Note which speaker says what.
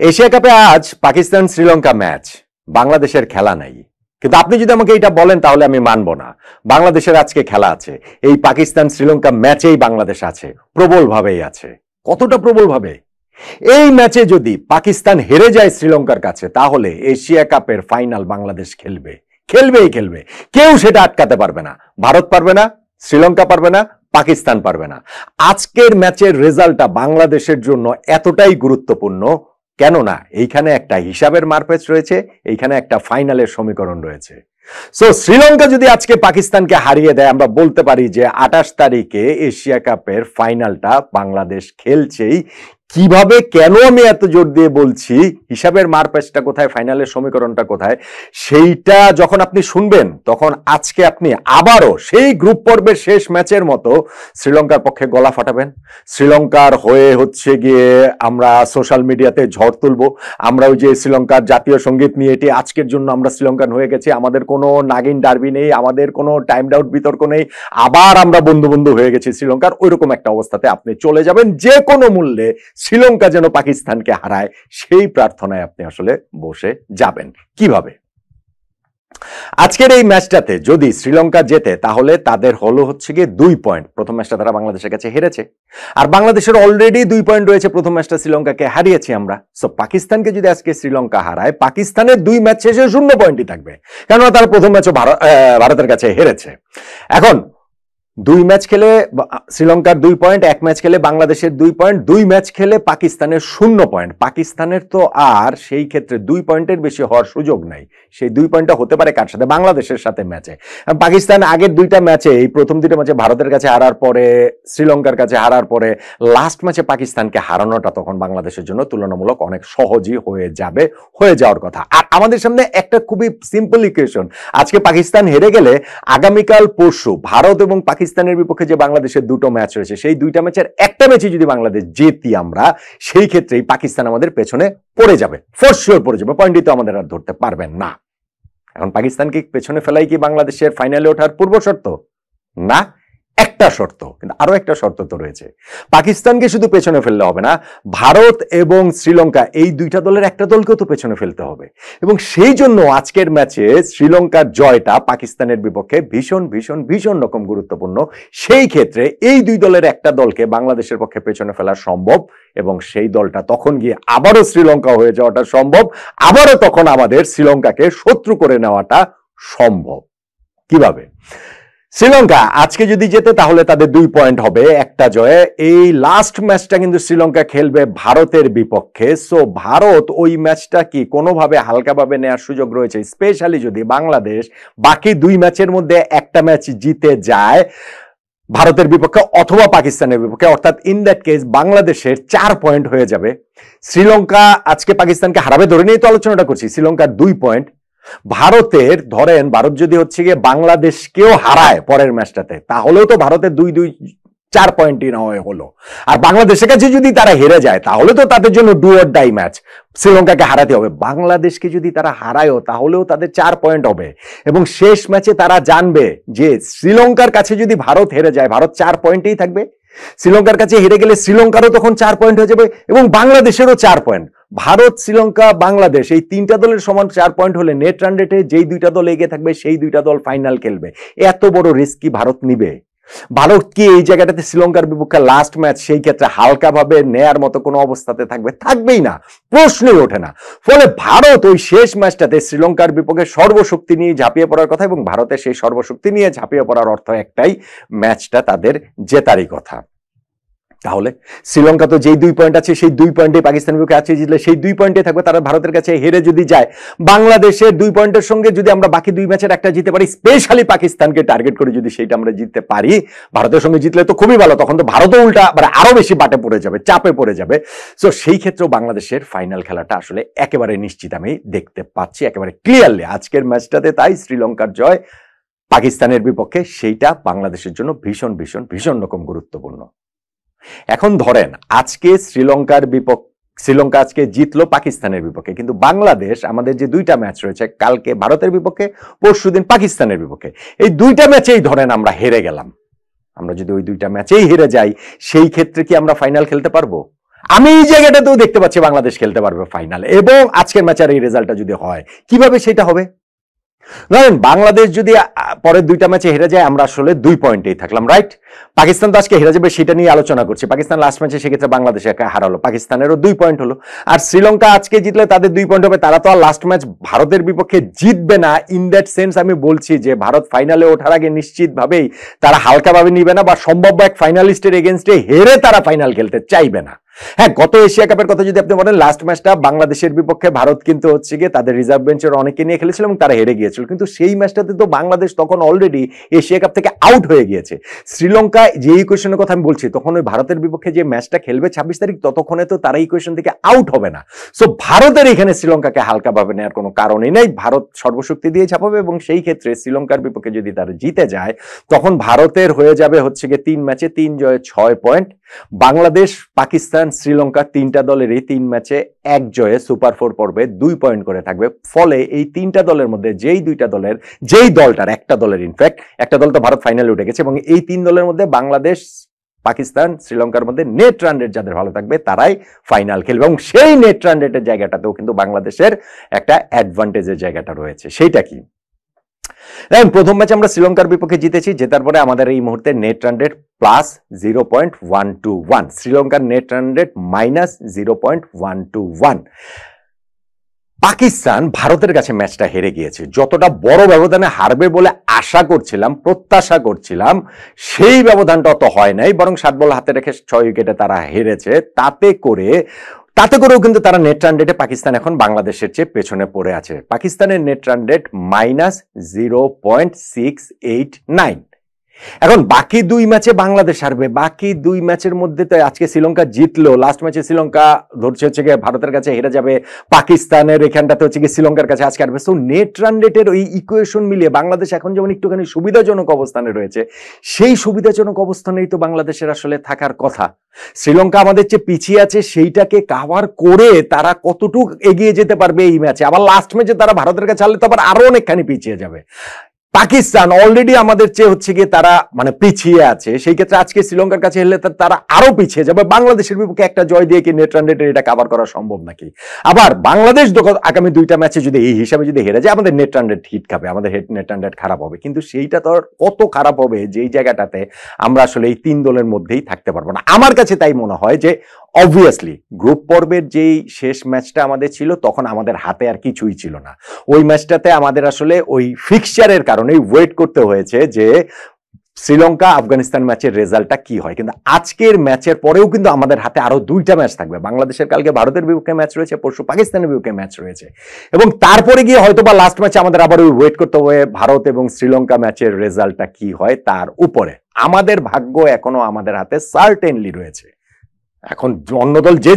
Speaker 1: Asia কাপে আজ Pakistan Sri Lanka match, বাংলাদেশের খেলা নাই। কিন্তু আপনি যদি আমাকে এটা বলেন তাহলে আমি মানবো না। বাংলাদেশের আজকে খেলা আছে, এই পাকিস্তান শ্রীলঙ্কা ম্যাচেই বাংলাদেশ আছে, প্রবলভাবেই আছে। কতটা প্রবলভাবে? এই ম্যাচে যদি পাকিস্তান হেরে যায় শ্রীলঙ্কার কাছে, তাহলে এশিয়া কাপের ফাইনাল বাংলাদেশ খেলবে, খেলবেই খেলবে। কেউ সেটা আটকাতে পারবে না। ভারত পারবে না, শ্রীলঙ্কা পারবে না, পাকিস্তান পারবে না। আজকের ম্যাচের রেজাল্টটা বাংলাদেশের জন্য এতটাই গুরুত্বপূর্ণ, কেননা এইখানে একটা হিসাবের মারপ্যাচ রয়েছে, এইখানে একটা ফাইনালের সমীকরণ রয়েছে। সো শ্রীলঙ্কা যদি আজকে পাকিস্তানকে হারিয়ে দেয়, আমরা বলতে পারি যে 28 তারিখে এশিয়া কাপের ফাইনালটা বাংলাদেশ খেলছেই। কিভাবে, কেন আমি এত জোর দিয়ে বলছি, হিসাবের মারপ্যাচটা কোথায়, ফাইনালের সমীকরণটা কোথায়, সেইটা যখন আপনি শুনবেন তখন আজকে আপনি আবারও সেই গ্রুপ পর্বের শেষ ম্যাচের মতো শ্রীলঙ্কার পক্ষে গলা ফাটাবেন। শ্রীলঙ্কার হয়ে হচ্ছে গিয়ে আমরা সোশ্যাল মিডিয়াতে ঝড় তুলবো। আমরা ওই যে শ্রীলঙ্কার জাতীয় সঙ্গীত নিয়ে এটি আজকের জন্য আমরা শ্রীলঙ্কান হয়ে গেছি, আমাদের কোনো নাগিন ডার্বি নেই, আমাদের কোনো টাইম আউট বিতর্ক নেই, আবার আমরা বন্ধু বন্ধু হয়ে গেছি শ্রীলঙ্কার, ওইরকম একটা অবস্থাতে আপনি চলে যাবেন। যে কোনো মূল্যে শ্রীলঙ্কা যেন পাকিস্তানকে হারায়, সেই প্রার্থনায় আপনি আসলে বসে যাবেন। কিভাবে? আজকের এই ম্যাচটাতে যদি শ্রীলঙ্কা জেতে, তাহলে তাদের হলো হচ্ছে গিয়ে 2 পয়েন্ট। প্রথম ম্যাচটা তারা বাংলাদেশের কাছে হেরেছে, আর বাংলাদেশের অলরেডি 2 পয়েন্ট রয়েছে। প্রথম ম্যাচটা শ্রীলঙ্কাকে হারিয়েছি আমরা। সো পাকিস্তানকে যদি আজকে শ্রীলঙ্কা হারায়, পাকিস্তানের 2 ম্যাচ শেষে 0 পয়েন্টই থাকবে, কেননা তারা প্রথম ম্যাচও ভারতের কাছে হেরেছে। এখন 2 ম্যাচ খেলে শ্রীলঙ্কার 2 পয়েন্ট, 1 ম্যাচ খেলে বাংলাদেশের 2 পয়েন্ট, 2 ম্যাচ খেলে পাকিস্তানের 0 পয়েন্ট। পাকিস্তানের তো আর সেই ক্ষেত্রে 2 পয়েন্টের বেশি হওয়ার সুযোগ নাই। সেই 2 পয়েন্টটা হতে পারে কার সাথে? বাংলাদেশের সাথে ম্যাচে। পাকিস্তান আগের 2টা ম্যাচে, এই প্রথম 2টা ম্যাচে ভারতের কাছে হারার পরে, শ্রীলঙ্কার কাছে হারার পরে, লাস্ট ম্যাচে পাকিস্তানকে হারানোটা তখন বাংলাদেশের জন্য তুলনামূলক অনেক সহজই হয়ে যাওয়ার কথা। আর আমাদের সামনে একটা খুবই সিম্পল ইকুয়েশন। আজকে পাকিস্তান হেরে গেলে আগামীকাল পরশু ভারত এবং পাকিস্তানের বিপক্ষে যে বাংলাদেশের 2টো ম্যাচ রয়েছে, সেই 2টা ম্যাচের একটা ম্যাচে যদি বাংলাদেশ জেতি আমরা, সেই ক্ষেত্রেই পাকিস্তান আমাদের পেছনে পড়ে যাবে, ফর শিওর পড়ে যাবে। পয়েন্টই তো আমাদের আর ধরতে পারবেন না। এখন পাকিস্তানকে পেছনে ফেলাই কি বাংলাদেশের ফাইনালে ওঠার পূর্ব শর্ত? না, একটা শর্ত, কিন্তু আরো একটা শর্ত তো রয়েছে। পাকিস্তানকে শুধু পেছনে ফেললে হবে না, ভারত এবং শ্রীলঙ্কা এই 2টা দলের একটা দলকেও তো পেছনে ফেলতে হবে। এবং সেই জন্য আজকের ম্যাচে শ্রীলঙ্কার জয়টা পাকিস্তানের বিপক্ষে ভীষণ ভীষণ ভীষণ রকম গুরুত্বপূর্ণ। সেই ক্ষেত্রে এই 2 দলের একটা দলকে বাংলাদেশের পক্ষে পেছনে ফেলা সম্ভব, এবং সেই দলটা তখন গিয়ে আবারও শ্রীলঙ্কা হয়ে যাওয়াটা সম্ভব, আবারও তখন আমাদের শ্রীলঙ্কাকে শত্রু করে নেওয়াটা সম্ভব। কিভাবে? শ্রীলঙ্কা আজকে যদি জেতে, তাহলে তাদের 2 পয়েন্ট হবে, একটা জয়ে। এই লাস্ট ম্যাচটা কিন্তু শ্রীলঙ্কা খেলবে ভারতের বিপক্ষে। সো ভারত ওই ম্যাচটা কি কোনোভাবে হালকাভাবে নেওয়ার সুযোগ রয়েছে, স্পেশালি যদি বাংলাদেশ বাকি 2 ম্যাচের মধ্যে একটা ম্যাচ জিতে যায় ভারতের বিপক্ষে অথবা পাকিস্তানের বিপক্ষে, অর্থাৎ ইন দ্যাট কেস বাংলাদেশের 4 পয়েন্ট হয়ে যাবে। শ্রীলঙ্কা আজকে পাকিস্তানকে হারাবে ধরে নিয়েই তো আলোচনাটা করছি। শ্রীলঙ্কার 2 পয়েন্ট, ভারতের ধরেন ভারত যদি হচ্ছে গিয়ে বাংলাদেশকেও হারায় পরের ম্যাচটাতে, তাহলেও তো ভারতের 4 পয়েন্টই না হলো। আর বাংলাদেশের কাছে যদি তারা হেরে যায়, তাহলে তো তাদের জন্য ডু অর ডাই ম্যাচ, শ্রীলঙ্কাকে হারাতে হবে। বাংলাদেশকে যদি তারা হারায়ও, তাহলেও তাদের 4 পয়েন্ট হবে। এবং শেষ ম্যাচে তারা জানবে যে শ্রীলঙ্কার কাছে যদি ভারত হেরে যায়, ভারত 4 পয়েন্টেই থাকবে। শ্রীলঙ্কার কাছে হেরে গেলে শ্রীলঙ্কারও তখন 4 পয়েন্ট হয়ে যাবে, এবং বাংলাদেশেরও 4 পয়েন্ট। ভারত, শ্রীলঙ্কা, বাংলাদেশ এই 3টা দলের সমান 4 পয়েন্ট হলে নেট রান রেটে যেই 2টা দল এগিয়ে থাকবে, সেই 2টা দল ফাইনাল খেলবে। এত বড় রিস্ক কি ভারত নিবে? ভারত কি এই জায়গাটাতে শ্রীলঙ্কার বিপক্ষে লাস্ট ম্যাচ, সেই ক্ষেত্রে হালকাভাবে নেয়ার মতো কোনো অবস্থাতে থাকবে? থাকবেই না, প্রশ্নই ওঠে না। ফলে ভারত ওই শেষ ম্যাচটাতে শ্রীলঙ্কার বিপক্ষে সর্বশক্তি নিয়ে ঝাঁপিয়ে পড়ার কথা, এবং ভারতের সেই সর্বশক্তি নিয়ে ঝাঁপিয়ে পড়ার অর্থ একটাই, ম্যাচটা তাদের জেতারই কথা। তাহলে শ্রীলঙ্কা তো যেই 2 পয়েন্ট আছে, সেই 2 পয়েন্টে পাকিস্তানের বিপক্ষে আছে জিতলে সেই 2 পয়েন্টে থাকবে। তারা ভারতের কাছে হেরে যদি যায়, বাংলাদেশের 2 পয়েন্টের সঙ্গে যদি আমরা বাকি 2 ম্যাচের একটা জিতে পারি, স্পেশালি পাকিস্তানকে টার্গেট করে যদি সেইটা আমরা জিততে পারি, ভারতের সঙ্গে জিতলে তো খুবই ভালো। তখন তো ভারতও উল্টা আরো বেশি বাটে পড়ে যাবে, চাপে পড়ে যাবে। সো সেই ক্ষেত্রেও বাংলাদেশের ফাইনাল খেলাটা আসলে একেবারে নিশ্চিত আমি দেখতে পাচ্ছি, একেবারে ক্লিয়ারলি আজকের ম্যাচটাতে। তাই শ্রীলঙ্কার জয় পাকিস্তানের বিপক্ষে, সেইটা বাংলাদেশের জন্য ভীষণ ভীষণ ভীষণ রকম গুরুত্বপূর্ণ। এখন ধরেন আজকে শ্রীলঙ্কা আজকে জিতলো পাকিস্তানের বিপক্ষে, কিন্তু বাংলাদেশ আমাদের যে 2টা ম্যাচ রয়েছে, কালকে ভারতের বিপক্ষে, পরশুদিন পাকিস্তানের বিপক্ষে, এই 2টা ম্যাচেই ধরেন আমরা হেরে গেলাম। আমরা যদি ওই 2টা ম্যাচেই হেরে যাই, সেই ক্ষেত্রে কি আমরা ফাইনাল খেলতে পারবো? আমি এই জায়গাটাতেও দেখতে পাচ্ছি বাংলাদেশ খেলতে পারবে ফাইনাল, এবং আজকের ম্যাচের এই রেজাল্টটা যদি হয়, কিভাবে সেটা হবে? ধরেন বাংলাদেশ যদি পরের দুইটা ম্যাচে হেরে যায়, আমরা আসলে 2 পয়েন্টেই থাকলাম, রাইট? পাকিস্তান তো আজকে হেরে যাবে সেটা নিয়ে আলোচনা করছি। পাকিস্তান লাস্ট ম্যাচে সেক্ষেত্রে বাংলাদেশ হারালো, পাকিস্তানেরও 2 পয়েন্ট হলো। আর শ্রীলঙ্কা আজকে জিতলে তাদের 2 পয়েন্ট হবে। তারা তো আর লাস্ট ম্যাচ ভারতের বিপক্ষে জিতবে না। ইন দ্যাট সেন্স আমি বলছি যে ভারত ফাইনালে ওঠার আগে নিশ্চিতভাবেই তারা হালকাভাবে নিবে না, বা সম্ভাব্য এক ফাইনালিস্টের এগেনস্টে হেরে তারা ফাইনাল খেলতে চাইবে না। হ্যাঁ, গত এশিয়া কাপের কথা যদি আপনি বলেন, লাস্ট ম্যাচটা বাংলাদেশের বিপক্ষে ভারত কিন্তু হচ্ছে গিয়ে তাদের রিজার্ভ বেঞ্চের অনেকে নিয়ে খেলেছিল এবং তারা হেরে গিয়েছিল, কিন্তু সেই ম্যাচটাতে তো বাংলাদেশ তখন অলরেডি এশিয়া কাপ থেকে আউট হয়ে গিয়েছে। শ্রীলঙ্কা যে ইকুয়েশনের কথা আমি বলছি, তখন ওই ভারতের বিপক্ষে যে ম্যাচটা খেলবে 26 তারিখ, ততক্ষণে তো তারা ইকুয়েশন থেকে আউট হবে না। সো ভারতের এখানে শ্রীলঙ্কাকে হালকাভাবে নেওয়ার কোনো কারণই নেই। ভারত সর্বশক্তি দিয়ে ঝাঁপাবে, এবং সেই ক্ষেত্রে শ্রীলঙ্কার বিপক্ষে যদি তারা জিতে যায়, তখন ভারতের হয়ে যাবে হচ্ছে গিয়ে 3 ম্যাচে 3 জয়ে 6 পয়েন্ট। বাংলাদেশ, পাকিস্তান, শ্রীলঙ্কা 3টা দলেরই 3 ম্যাচে 1 জয়ে সুপার 4 পর্বে 2 পয়েন্ট করে থাকবে। ফলে এই 3টা দলের মধ্যে যেই দলটার, একটা দলের ইনফ্যাক্ট একটা দল তো ভারত ফাইনালে উঠে গেছে, এবং এই 3 দলের মধ্যে বাংলাদেশ, পাকিস্তান, শ্রীলঙ্কার মধ্যে নেট রান রেট যাদের ভালো থাকবে তারাই ফাইনাল খেলবে, এবং সেই নেট রান রেটের জায়গাটাতেও কিন্তু বাংলাদেশের একটা অ্যাডভান্টেজের জায়গাটা রয়েছে। সেইটা কি? দেখুন, প্রথম ম্যাচে আমরা শ্রীলঙ্কার বিপক্ষে জিতেছি, জেতার পরে আমাদের এই মুহূর্তে নেট রান রেট +0.121, শ্রীলঙ্কার নেট রান রেট -0.121। পাকিস্তান ভারতের কাছে ম্যাচটা হেরে গিয়েছে, যতটা বড় ব্যবধানে হারবে বলে আশা করছিলাম, প্রত্যাশা করছিলাম, সেই ব্যবধানটা অত হয় নাই, বরং 7 বল হাতে রেখে 6 উইকেটে তারা হেরেছে। তাতে করেও কিন্তু তারা নেট রান রেটে পাকিস্তান এখন বাংলাদেশের চেয়ে পেছনে পড়ে আছে। পাকিস্তানের নেট রান রেট -0.689। এখন বাকি 2 ম্যাচে বাংলাদেশ হারবে, বাকি 2 ম্যাচের মধ্যে তো আজকে শ্রীলঙ্কা জিতলো, লাস্ট ম্যাচে শ্রীলঙ্কা ধরছে হচ্ছে গিয়ে ভারতের কাছে হেরে যাবে, পাকিস্তানের এখানটাতে হচ্ছে গিয়ে শ্রীলঙ্কার কাছে আজকে হারবে। সো নেট রান রেটের ওই ইকুয়েশন মিলিয়ে বাংলাদেশ এখন যেমন একটুখানি সুবিধাজনক অবস্থানে রয়েছে, সেই সুবিধাজনক অবস্থানেই তো বাংলাদেশের আসলে থাকার কথা। শ্রীলঙ্কা আমাদের চেয়ে পিছিয়ে আছে, সেইটাকে কাভার করে তারা কতটুকু এগিয়ে যেতে পারবে এই ম্যাচে। আবার লাস্ট ম্যাচে তারা ভারতের কাছে হারলে তো আবার আরো অনেকখানি পিছিয়ে যাবে। পাকিস্তান অলরেডি আমাদের চেয়ে হচ্ছে গিয়ে তারা মানে পিছিয়ে আছে, সেই ক্ষেত্রে আজকে শ্রীলঙ্কার কাছে হেরলে তারা আরো পিছিয়ে যাবে। বাংলাদেশের বিপক্ষে একটা জয় দিয়ে কি নেট রান রেটের এটা কভার করা সম্ভব নাকি? আবার বাংলাদেশ আগামী 2টা ম্যাচে যদি এই হিসাবে যদি হেরে যায়, আমাদের নেট রান রেট হিট খাবে, আমাদের নেট রান রেট খারাপ হবে, কিন্তু সেইটা তো কত খারাপ হবে যেই জায়গাটাতে আমরা আসলে এই 3 দলের মধ্যেই থাকতে পারবো না। আমার কাছে তাই মনে হয় যে অবভিয়াসলি গ্রুপ পর্বের যেই শেষ ম্যাচটা আমাদের ছিল, তখন আমাদের হাতে আর কিছুই ছিল না। ওই ম্যাচটাতে আমাদের আসলে ওই ফিক্সচারের কারণেই ওয়েট করতে হয়েছে যে শ্রীলঙ্কা আফগানিস্তান ম্যাচের রেজাল্টটা কি হয়। কিন্তু আজকের ম্যাচের পরেও কিন্তু আমাদের হাতে আরো 2টা ম্যাচ থাকবে। বাংলাদেশের কালকে ভারতের বিপক্ষে ম্যাচ রয়েছে, পরশু পাকিস্তানের বিপক্ষে ম্যাচ রয়েছে, এবং তারপরে গিয়ে হয়তোবা লাস্ট ম্যাচে আমাদের আবার ওই ওয়েট করতে হবে ভারত এবং শ্রীলঙ্কা ম্যাচের রেজাল্টটা কি হয় তার উপরে। আমাদের ভাগ্য এখনো আমাদের হাতে সার্টেনলি রয়েছে। এখন অন্য দল যে